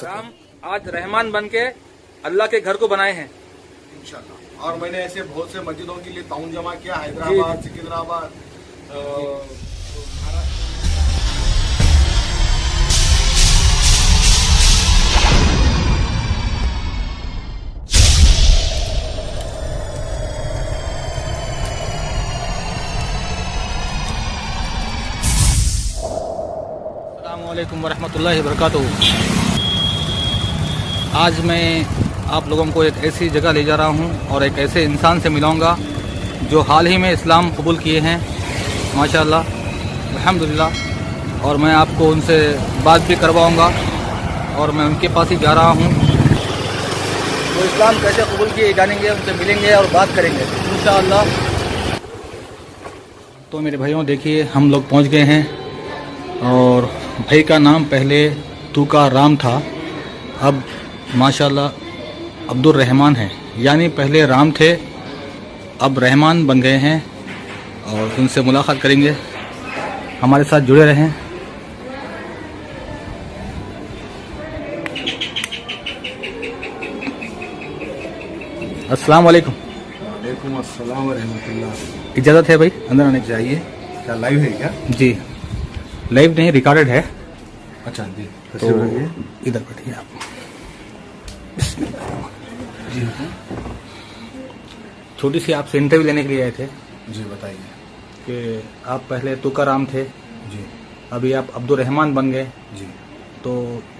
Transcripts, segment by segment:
सके। राम आज रहमान बन के अल्लाह के घर को बनाए हैं इंशाल्लाह। और मैंने ऐसे बहुत से मस्जिदों के लिए ताउन जमा किया, हैदराबाद, सिकंदराबाद, अस्सलामुअलैकुम वरहमतुल्लाहि वबरकातुहू। आज मैं आप लोगों को एक ऐसी जगह ले जा रहा हूं और एक ऐसे इंसान से मिलाऊंगा जो हाल ही में इस्लाम कबूल किए हैं माशाअल्लाह अल्हम्दुलिल्लाह। और मैं आपको उनसे बात भी करवाऊंगा और मैं उनके पास ही जा रहा हूं। वो इस्लाम कैसे कबूल किए जानेंगे, उनसे मिलेंगे और बात करेंगे इंशाअल्लाह। तो मेरे भाइयों देखिए हम लोग पहुंच गए हैं और भाई का नाम पहले तूका राम था, अब माशाल्लाह अब्दुल रहमान है। यानी पहले राम थे अब रहमान बन गए हैं और उनसे मुलाकात करेंगे। हमारे साथ जुड़े रहें। अस्सलाम वालेकुम। वालेकुम अस्सलाम व रहमतुल्लाह। इजाज़त है भाई अंदर आने की? चाहिए क्या लाइव है क्या? जी लाइव नहीं, रिकॉर्डेड है। अच्छा जी, तो इधर बैठिए आप। जी छोटी सी आपसे इंटरव्यू लेने के लिए आए थे जी बताइए। कि आप पहले तुकाराम थे, जी अभी आप अब्दुल रहमान बन गए, जी। तो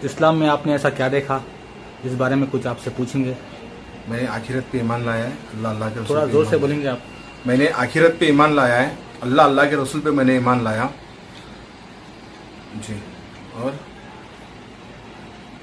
इस्लाम में आपने ऐसा क्या देखा, इस बारे में कुछ आपसे पूछेंगे। मैंने आखिरत पे ईमान लाया है, अल्लाह के रसूल थोड़ा पे जोर से ईमान बोलेंगे आप। लाया। मैंने आखिरत पे ईमान लाया है, अल्लाह के रसूल पे मैंने ईमान लाया जी। और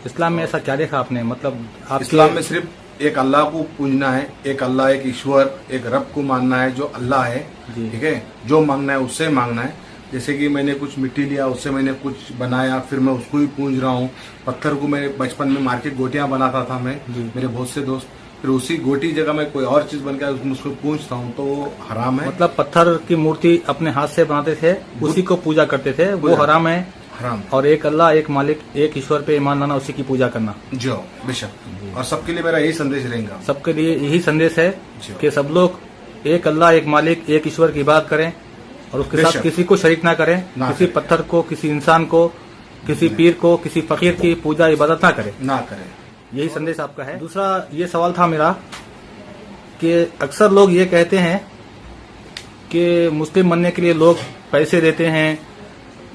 इस्लाम में ऐसा क्या देखा आपने, मतलब आप इस्लाम में सिर्फ एक अल्लाह को पूजना है, एक अल्लाह, एक ईश्वर, एक रब को मानना है जो अल्लाह है। जी। ठीक है, जो मांगना है उससे मांगना है। जैसे कि मैंने कुछ मिट्टी लिया, उससे मैंने कुछ बनाया, फिर मैं उसको ही पूज रहा हूँ। पत्थर को मैं बचपन में मार के गोटियां बनाता था मैं, मेरे बहुत से दोस्त, फिर उसी गोटी जगह मैं कोई और चीज बन के उसको पूजता हूँ तो वो हराम है। मतलब पत्थर की मूर्ति अपने हाथ से बनाते थे, उसी को पूजा करते थे, वो हराम है। हराम। और एक अल्लाह, एक मालिक, एक ईश्वर पे ईमान लाना, उसी की पूजा करना जो बेशक। और सबके लिए मेरा यही संदेश रहेगा, सबके लिए यही संदेश है जी। कि सब लोग एक अल्लाह, एक मालिक, एक ईश्वर की इबादत करें और उसके साथ बेशक। किसी को शरीक ना करें, ना किसी करें। पत्थर को, किसी इंसान को, किसी पीर को, किसी फकीर की पूजा इबादत ना करें। ना करें। यही संदेश आपका है। दूसरा ये सवाल था मेरा कि अक्सर लोग ये कहते हैं कि मुस्लिम बनने के लिए लोग पैसे देते हैं,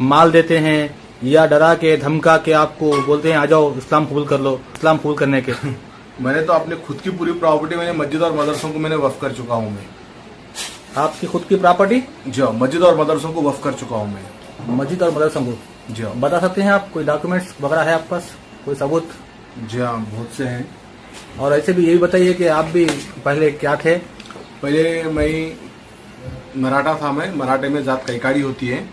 माल देते हैं, या डरा के धमका के आपको बोलते हैं आ जाओ इस्लाम कबूल कर लो, इस्लाम कबूल करने के। मैंने तो अपनी खुद की पूरी प्रॉपर्टी मैंने मस्जिद और मदरसों को मैंने वक्फ कर चुका हूँ मैं। आपकी खुद की प्रॉपर्टी? जो मस्जिद और मदरसों को वक्फ कर चुका हूँ मैं। मस्जिद और मदरसा को जो बता सकते हैं आप, कोई डॉक्यूमेंट्स वगैरह है आपके पास, कोई सबूत? जी हाँ, बहुत से हैं। और ऐसे भी यही बताइए कि आप भी पहले क्या थे? पहले मैं मराठा था, मैं मराठे में जात कैकाड़ी होती है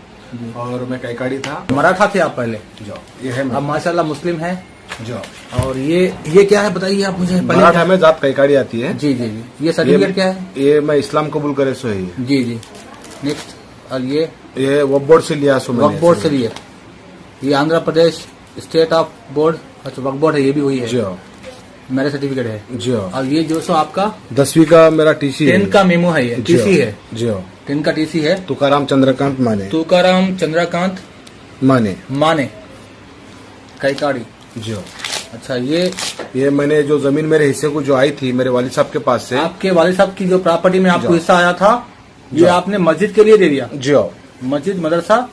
और मैं कैकाड़ी था। मराठा थे आप पहले? जो ये है अब माशाल्लाह मुस्लिम है। जो और ये क्या है बताइए आप मुझे पहले। मराठा में जात कैकाड़ी आती है। जी जी जी। ये सर्टिफिकेट क्या है? ये मैं इस्लाम कबूल करे सो है ये। जी जी। नेक्स्ट। और ये वक्फ बोर्ड से लिया सो मैंने। वक्फ बोर्ड से लिए? ये Andhra Pradesh state of board, अच्छा वक्फ बोर्ड है, ये भी वही है। जो मेरा सर्टिफिकेट है। जो और ये जो सो आपका 10वीं का मेरा टीसी है। 10 का मेमो है, ये टीसी है। जो 10 का टीसी है। तुकाराम चंद्रकांत माने। तुकाराम चंद्रकांत माने माने कैकाड़ी। जो अच्छा ये मैंने जो जमीन मेरे हिस्से को जो आई थी मेरे वालिद साहब के पास से, आपके वालिद साहब की जो प्रॉपर्टी में आपको जो। हिस्सा आया था, ये आपने मस्जिद के लिए दे दिया? जो मस्जिद मदरसा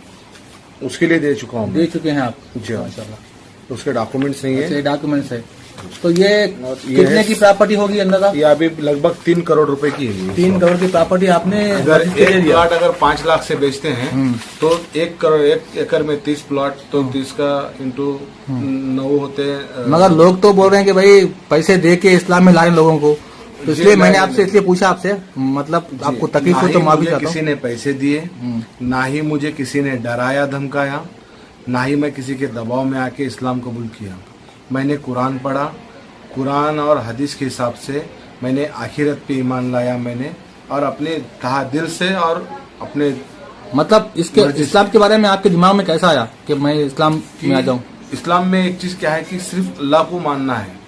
उसके लिए दे चुका हूँ। दे चुके हैं आप? जी। माशाल्लाह। उसके डॉक्यूमेंट्स नहीं है। ये डॉक्यूमेंट्स है। तो ये कितने की प्रॉपर्टी होगी अंदाजा? ये अभी लगभग 3 करोड़ रुपए की है। 3 करोड़ की प्रॉपर्टी आपने अगर मस्जिद के लिए एक दिया? प्लॉट अगर 5 लाख से बेचते हैं तो 1 करोड़, 1 एकड़ में 30 प्लॉट, तो 30 का इंटू 9 होते हैं। मगर लोग तो बोल रहे हैं कि भाई पैसे दे के इस्लाम में लाए लोगों को, तो इसलिए मैंने आपसे इसलिए पूछा आपसे, मतलब आपको तकलीफ हो तो माफी चाहता हूँ। किसी ने पैसे दिए, ना ही मुझे किसी ने डराया धमकाया, ना ही मैं किसी के दबाव में आके इस्लाम कबूल किया। मैंने कुरान पढ़ा, कुरान और हदीस के हिसाब से मैंने आखिरत पे ईमान लाया मैंने, और अपने कहा दिल से और अपने मतलब इसके इस्लाम के बारे में आपके दिमाग में कैसा आया कि मैं इस्लाम में आ जाऊं? इस्लाम में एक चीज क्या है कि सिर्फ अल्लाह को मानना है,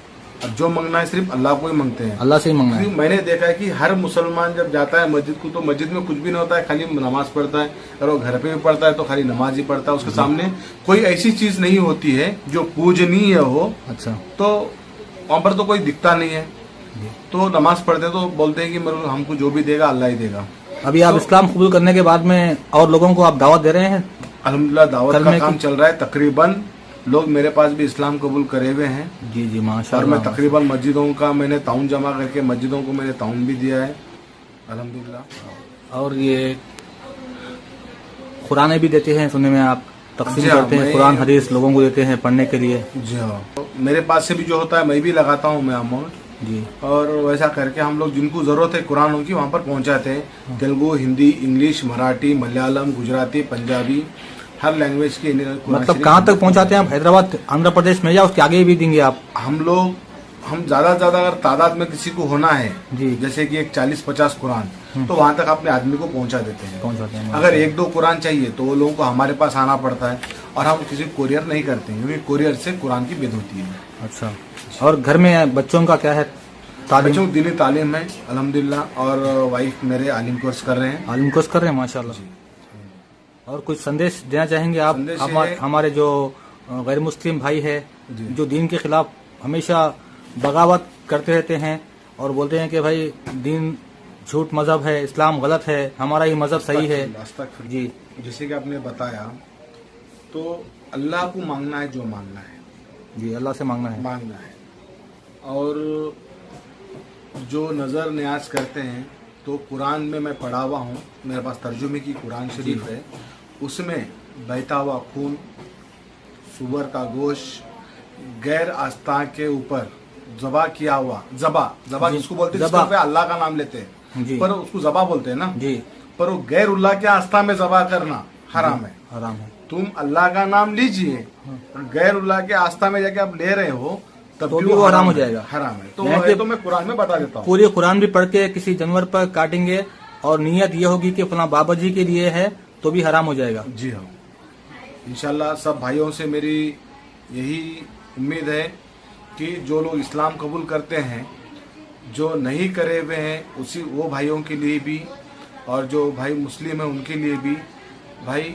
और जो मांगना है सिर्फ अल्लाह को ही मांगते हैं। अल्लाह से ही मांगना है। मैंने देखा है कि हर मुसलमान जब जाता है मस्जिद को, तो मस्जिद में कुछ भी नहीं होता है, खाली नमाज पढ़ता है। अगर वो घर पे भी पढ़ता है तो खाली नमाज ही पढ़ता है, उसके सामने कोई ऐसी चीज नहीं होती है जो पूजनीय हो। अच्छा। तो वहाँ पर तो कोई दिखता नहीं है, तो नमाज पढ़ते तो बोलते हैं कि हमको जो भी देगा अल्लाह ही देगा। अभी आप इस्लाम कबूल करने के बाद में और लोगों को आप दावत दे रहे हैं? अल्हम्दुलिल्लाह दावत का काम चल रहा है। तकरीबन लोग मेरे पास भी इस्लाम कबूल करे हुए हैं। जी जी माशाल्लाह। और मैं तकरीबन मस्जिदों का मैंने ताउन जमा करके मस्जिदों को मैंने ताउन भी दिया है अल्हम्दुलिल्लाह। और ये कुरान भी देते हैं, सुनने में आप तकसीम करते हैं, कुरान हदीस लोगों को देते हैं पढ़ने के लिए? जी हाँ, मेरे पास से भी जो होता है मैं भी लगाता हूँ मैं अमाउंट जी। और वैसा करके हम लोग जिनको जरूरत है कुरान की वहाँ पर पहुँचाते हैं। तेलुगु, हिंदी, इंग्लिश, मराठी, मलयालम, गुजराती, पंजाबी, हर लैंग्वेज की। मतलब कहाँ तक पहुँचाते हैं आप? हैदराबाद, आंध्र प्रदेश में, या उसके आगे भी देंगे आप? हम ज्यादा से ज्यादा अगर तादाद में किसी को होना है जी, जैसे कि एक 40-50 कुरान, तो वहाँ तक अपने आदमी को पहुँचा देते हैं। अगर 1-2 कुरान चाहिए तो वो लोगों को हमारे पास आना पड़ता है, और हम किसी को कोरियर नहीं करते हैं, क्योंकि कोरियर से कुरान की बेद होती है। अच्छा। और घर में बच्चों का क्या है? बच्चों को दीनी तालीम है अल्हम्दुलिल्लाह, और वाइफ मेरे आलिम कोर्स कर रहे हैं। आलिम कोर्स कर रहे हैं माशाल्लाह। और कुछ संदेश देना चाहेंगे आप? हमारे जो गैर मुस्लिम भाई है जो दीन के खिलाफ हमेशा बगावत करते रहते हैं और बोलते हैं कि भाई दीन झूठ मजहब है, इस्लाम गलत है, हमारा ही मजहब सही है। जी, जैसे कि आपने बताया, तो अल्लाह को मांगना है जो मांगना है। जी, अल्लाह से मांगना है। और जो नज़र न्याज करते हैं, तो कुरान में मैं पढ़ा हुआ हूँ, मेरे पास तर्जुमे की कुरान शरीफ है, उसमें बहता हुआ खून, सुअर का गोश्त, गैर आस्था के ऊपर जबा किया हुआ, जबा जिसको बोलते हैं, अल्लाह का नाम लेते हैं पर उसको जबा बोलते हैं ना जी, पर वो गैर उल्लाह के आस्था में जबा करना हराम है। तुम अल्लाह का नाम लीजिए, गैर उल्लाह के आस्था में जाके आप ले रहे हो, तब तो भी वो हराम हो जाएगा, हराम है। तो मैं कुरान में बता देता हूँ। पूरी कुरान भी पढ़ के किसी जानवर पर काटेंगे और नियत ये होगी कि फला बाबा जी के लिए है, तो भी हराम हो जाएगा। जी हाँ, इंशाल्लाह सब भाइयों से मेरी यही उम्मीद है कि जो लोग इस्लाम कबूल करते हैं, जो नहीं करे हुए हैं, उसी वो भाइयों के लिए भी, और जो भाई मुस्लिम हैं उनके लिए भी, भाई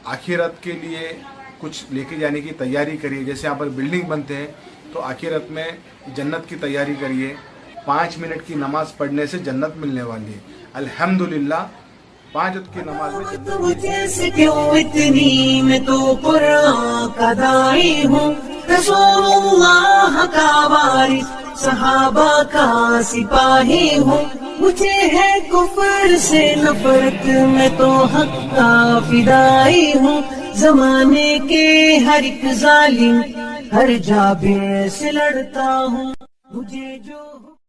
आखिरत के लिए कुछ लेके जाने की तैयारी करिए। जैसे यहाँ पर बिल्डिंग बनते हैं, तो आखिरत में जन्नत की तैयारी करिए। 5 मिनट की नमाज पढ़ने से जन्नत मिलने वाली है अल्हम्दुलिल्लाह। 5 वक्त की नमाज में जन्नत। क्यों इतनी मैं तो कुरान का दाई हूँ, रसूलुल्लाह का वारिस, सहाबा का सिपाही हूँ। मुझे है कुफर से नफरत, मैं तो हक का फिदाई हूँ। जमाने के हर एक जालिम, हर जाबिर से लड़ता हूँ। मुझे जो